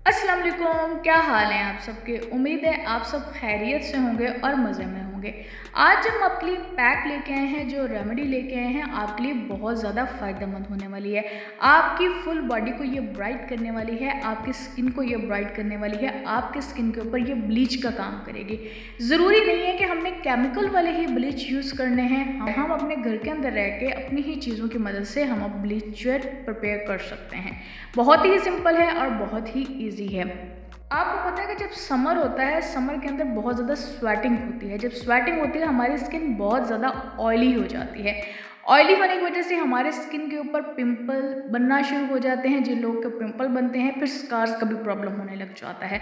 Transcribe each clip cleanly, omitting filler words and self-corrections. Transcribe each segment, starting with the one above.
अस्सलाम वालेकुम, क्या हाल है आप सबके। उम्मीद है आप सब खैरियत से होंगे और मज़े में होंगे। आज हम आपके लिए पैक लेके आए हैं, जो रेमेडी लेके आए हैं आपके लिए बहुत ज़्यादा फ़ायदेमंद होने वाली है। आपकी फुल बॉडी को ये ब्राइट करने वाली है, आपकी स्किन को ये ब्राइट करने वाली है, आपकी स्किन के ऊपर ये ब्लीच का काम करेगी। ज़रूरी नहीं है कि हमने केमिकल वाले ही ब्लीच यूज़ करने हैं, हम अपने घर के अंदर रह के अपनी ही चीज़ों की मदद से हम अब ब्लीच प्रिपेयर कर सकते हैं। बहुत ही सिंपल है और बहुत ही ईजी है। आपको पता है कि जब समर होता है, समर के अंदर बहुत ज़्यादा स्वेटिंग होती है। जब स्वेटिंग होती है हमारी स्किन बहुत ज़्यादा ऑयली हो जाती है। ऑयली होने की वजह से हमारे स्किन के ऊपर पिंपल बनना शुरू हो जाते हैं। जिन लोगों के पिंपल बनते हैं फिर स्कार्स का भी प्रॉब्लम होने लग जाता है।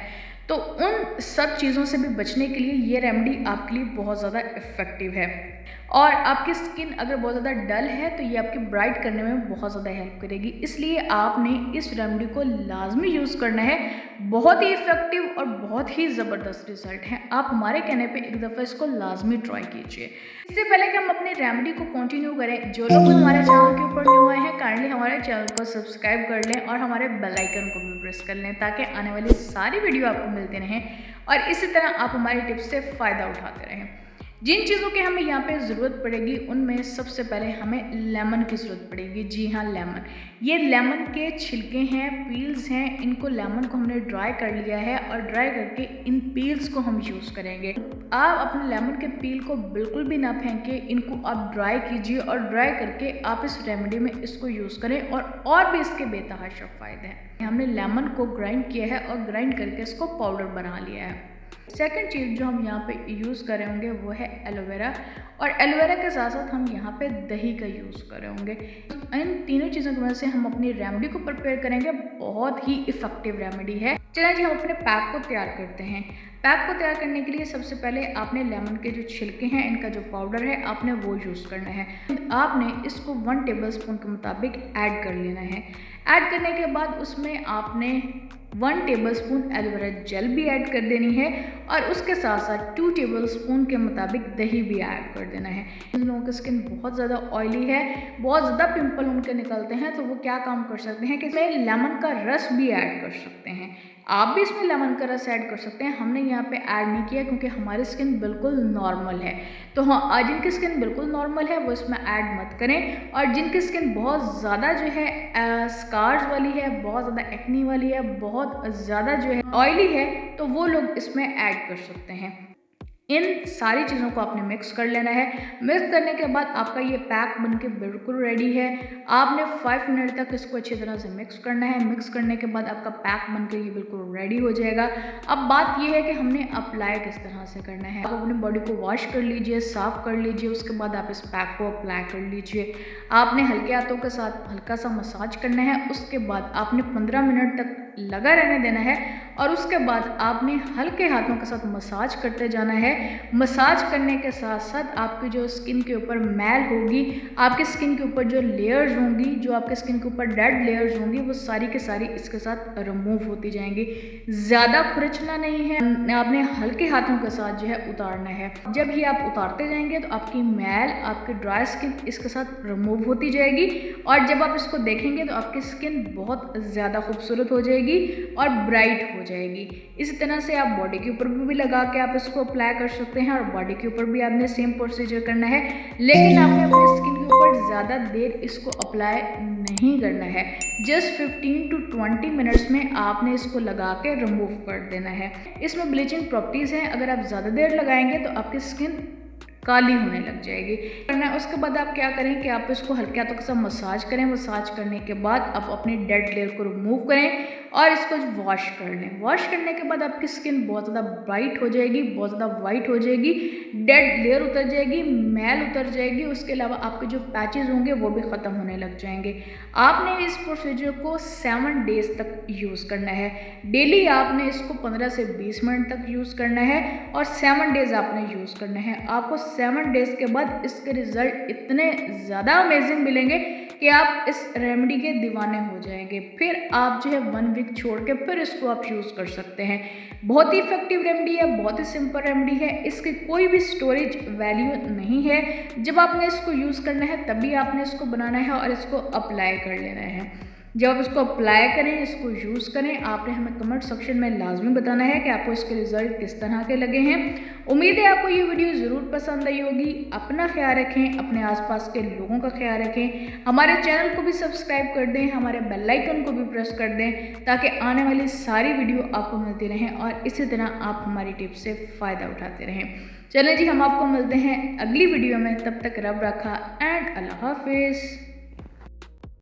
तो उन सब चीज़ों से भी बचने के लिए ये रेमेडी आपके लिए बहुत ज़्यादा इफ़ेक्टिव है। और आपकी स्किन अगर बहुत ज़्यादा डल है तो ये आपकी ब्राइट करने में बहुत ज़्यादा हेल्प करेगी। इसलिए आपने इस रेमेडी को लाजमी यूज़ करना है। बहुत ही इफ़ेक्टिव और बहुत ही ज़बरदस्त रिज़ल्ट हैं। आप हमारे कहने पे एक दफ़ा इसको लाजमी ट्राई कीजिए। इससे पहले कि हम अपनी रेमेडी को कंटिन्यू करें, जो लोग हमारे चैनल के ऊपर न्यू आए हैं काइंडली हमारे चैनल को सब्सक्राइब कर लें और हमारे बेल आइकन को भी प्रेस कर लें, ताकि आने वाली सारी वीडियो आपको मिलते रहें और इसी तरह आप हमारी टिप्स से फ़ायदा उठाते रहें। जिन चीज़ों की हमें यहाँ पे ज़रूरत पड़ेगी उनमें सबसे पहले हमें लेमन की ज़रूरत पड़ेगी। जी हाँ, लेमन। ये लेमन के छिलके हैं, पील्स हैं। इनको लेमन को हमने ड्राई कर लिया है और ड्राई करके इन पील्स को हम यूज़ करेंगे। आप अपने लेमन के पील को बिल्कुल भी ना फेंके, इनको आप ड्राई कीजिए और ड्राई करके आप इस रेमेडी में इसको यूज़ करें और भी इसके बेतहाशा फ़ायदे हैं। हमने लेमन को ग्राइंड किया है और ग्राइंड करके इसको पाउडर बना लिया है। सेकंड चीज़ जो हम यहाँ पे यूज़ कर रहे होंगे वो है एलोवेरा, और एलोवेरा के साथ साथ हम यहाँ पे दही का यूज़ कर रहे होंगे। इन तीनों चीज़ों की वजह से हम अपनी रेमेडी को प्रिपेयर करेंगे। बहुत ही इफ़ेक्टिव रेमेडी है। चलिए जी, हम अपने पैक को तैयार करते हैं। पैक को तैयार करने के लिए सबसे पहले आपने लेमन के जो छिलके हैं, इनका जो पाउडर है, आपने वो यूज़ करना है। आपने इसको 1 टेबलस्पून के मुताबिक ऐड कर लेना है। ऐड करने के बाद उसमें आपने 1 टेबलस्पून एलोवेरा जेल भी ऐड कर देनी है और उसके साथ साथ 2 टेबलस्पून के मुताबिक दही भी ऐड कर देना है। जिन लोगों की स्किन बहुत ज़्यादा ऑयली है, बहुत ज़्यादा पिंपल उनके निकलते हैं, तो वो क्या काम कर सकते हैं कि इसमें लेमन का रस भी ऐड कर सकते हैं। आप भी इसमें लेमन का रस ऐड कर सकते हैं। हमने यहाँ पे ऐड नहीं किया क्योंकि हमारी स्किन बिल्कुल नॉर्मल है। तो हाँ, जिनकी स्किन बिल्कुल नॉर्मल है वो इसमें ऐड मत करें, और जिनकी स्किन बहुत ज़्यादा जो है स्कार्स वाली है, बहुत ज़्यादा एक्नी वाली है, बहुत ज़्यादा जो है ऑयली है, तो वो लोग इसमें ऐड कर सकते हैं। इन सारी चीज़ों को आपने मिक्स कर लेना है। मिक्स करने के बाद आपका ये पैक बनके बिल्कुल रेडी है। आपने 5 मिनट तक इसको अच्छी तरह से मिक्स करना है। मिक्स करने के बाद आपका पैक बनके ये बिल्कुल रेडी हो जाएगा। अब बात ये है कि हमने अप्लाई किस तरह से करना है। आप अपनी बॉडी को वॉश कर लीजिए, साफ़ कर लीजिए, उसके बाद आप इस पैक को अप्लाई कर लीजिए। आपने हल्के हाथों के साथ हल्का सा मसाज करना है। उसके बाद आपने 15 मिनट तक लगा रहने देना है और उसके बाद आपने हल्के हाथों के साथ मसाज करते जाना है। मसाज करने के साथ साथ आपकी जो स्किन के ऊपर मैल होगी, आपकी स्किन के ऊपर जो लेयर्स होंगी, जो आपके स्किन के ऊपर डेड लेयर्स होंगी, वो सारी की सारी इसके साथ रिमूव होती जाएंगी। ज़्यादा खुरचना नहीं है, आपने हल्के हाथों के साथ जो है उतारना है। जब ये आप उतारते जाएंगे तो आपकी मैल, आपकी ड्राई स्किन इसके साथ रिमूव होती जाएगी, और जब आप इसको देखेंगे तो आपकी स्किन बहुत ज़्यादा खूबसूरत हो जाएगी और ब्राइट हो जाएगी। इसी तरह से आप बॉडी के ऊपर भी लगा के आप इसको अप्लाई कर सकते हैं, और बॉडी के ऊपर भी आपने सेम प्रोसीजर करना है, लेकिन आपने अपनी स्किन के ऊपर ज़्यादा देर इसको अप्लाई नहीं करना है। जस्ट 15 to 20 मिनट्स में आपने इसको लगा के रिमूव कर देना है। इसमें ब्लीचिंग प्रॉपर्टीज़ हैं, अगर आप ज़्यादा देर लगाएंगे तो आपकी स्किन काली होने लग जाएगी। करना उसके बाद आप क्या करें कि आप इसको हल्के हाथों के साथ मसाज करें। मसाज करने के बाद आप अपनी डेड लेयर को रिमूव करें और इसको वॉश कर लें। वॉश करने के बाद आपकी स्किन बहुत ज़्यादा ब्राइट हो जाएगी, बहुत ज़्यादा वाइट हो जाएगी, डेड लेयर उतर जाएगी, मैल उतर जाएगी। उसके अलावा आपके जो पैचेज होंगे वो भी ख़त्म होने लग जाएंगे। आपने इस प्रोसीजर को 7 डेज़ तक यूज़ करना है। डेली आपने इसको 15 से 20 मिनट तक यूज़ करना है और 7 डेज़ आपने यूज़ करना है। आपको 7 डेज़ के बाद इसके रिज़ल्ट इतने ज़्यादा अमेजिंग मिलेंगे कि आप इस रेमेडी के दीवाने हो जाएंगे। फिर आप जो है 1 वीक छोड़ के फिर इसको आप यूज़ कर सकते हैं। बहुत ही इफेक्टिव रेमेडी है, बहुत ही सिंपल रेमेडी है। इसकी कोई भी स्टोरेज वैल्यू नहीं है। जब आपने इसको यूज़ करना है तभी आपने इसको बनाना है और इसको अप्लाई कर लेना है। जब आप इसको अप्लाई करें, इसको यूज़ करें, आपने हमें कमेंट सेक्शन में लाजमी बताना है कि आपको इसके रिज़ल्ट किस तरह के लगे हैं। उम्मीद है आपको ये वीडियो ज़रूर पसंद आई होगी। अपना ख्याल रखें, अपने आसपास के लोगों का ख्याल रखें। हमारे चैनल को भी सब्सक्राइब कर दें, हमारे बेल आइकन को भी प्रेस कर दें ताकि आने वाली सारी वीडियो आपको मिलती रहें और इसी तरह आप हमारी टिप्स से फ़ायदा उठाते रहें। चलें जी, हम आपको मिलते हैं अगली वीडियो में। तब तक रब रखा एंड अल्लाह हाफिज़।